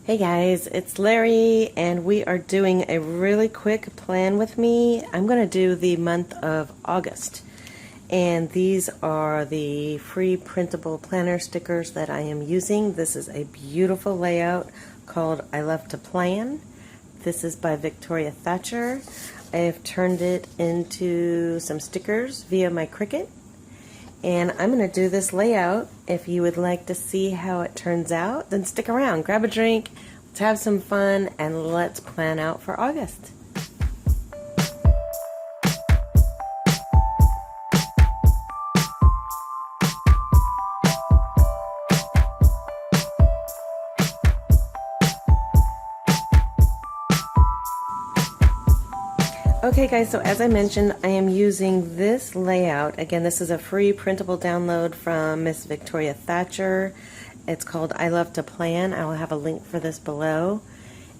Hey guys, it's Larry, and we are doing a really quick plan with me. I'm going to do the month of August, and these are the free printable planner stickers that I am using. This is a beautiful layout called I Love to Plan. This is by Victoria Thatcher. I have turned it into some stickers via my Cricut. And I'm going to do this layout. If you would like to see how it turns out, then stick around, grab a drink, let's have some fun, and let's plan out for August. Okay guys, so as I mentioned, I am using this layout. Again, this is a free printable download from Miss Victoria Thatcher. It's called I Love to Plan. I will have a link for this below.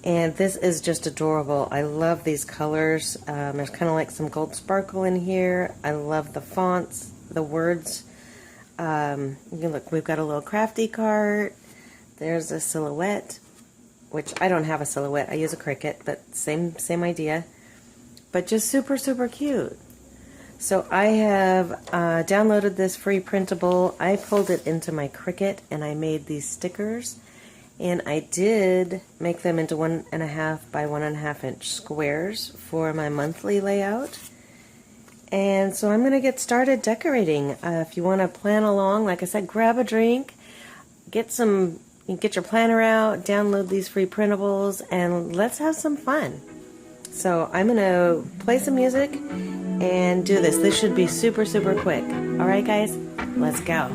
And this is just adorable. I love these colors. There's kind of like some gold sparkle in here. I love the fonts, the words. Look, we've got a little crafty cart. There's a silhouette, which I don't have a silhouette. I use a Cricut, but same idea. But just super cute. So I have downloaded this free printable. I pulled it into my Cricut and I made these stickers, and I did make them into 1.5 by 1.5 inch squares for my monthly layout. And so I'm going to get started decorating. If you want to plan along, like I said, grab a drink, get your planner out, download these free printables, and let's have some fun. So I'm going to play some music and do this. This should be super quick. Alright guys, let's go.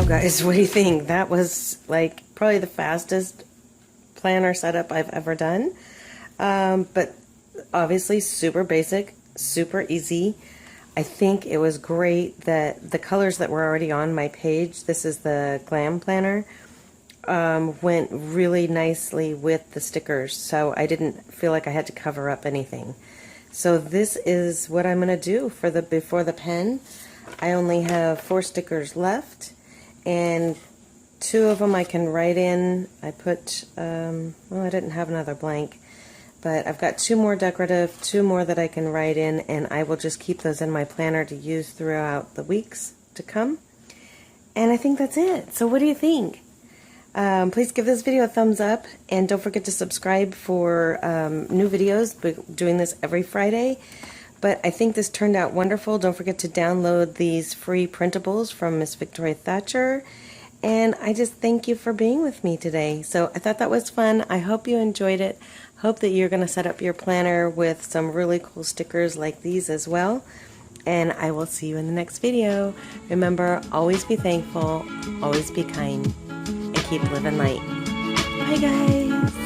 Guys, what do you think? That was like probably the fastest planner setup I've ever done, but obviously super basic, super easy. I think it was great that the colors that were already on my page, this is the Glam Planner, went really nicely with the stickers, so I didn't feel like I had to cover up anything. So this is what I'm going to do for the before the pen. I only have 4 stickers left, and 2 of them I can write in. I put, well, I didn't have another blank, but I've got 2 more decorative, 2 more that I can write in, and I will just keep those in my planner to use throughout the weeks to come. And I think that's it. So what do you think? Please give this video a thumbs up, and don't forget to subscribe for new videos. We're doing this every Friday, but I think this turned out wonderful. Don't forget to download these free printables from Miss Victoria Thatcher, and I just thank you for being with me today. So I thought that was fun. I hope you enjoyed it. Hope that you're going to set up your planner with some really cool stickers like these as well, and I will see you in the next video. Remember, always be thankful, always be kind, keep living light. Bye guys.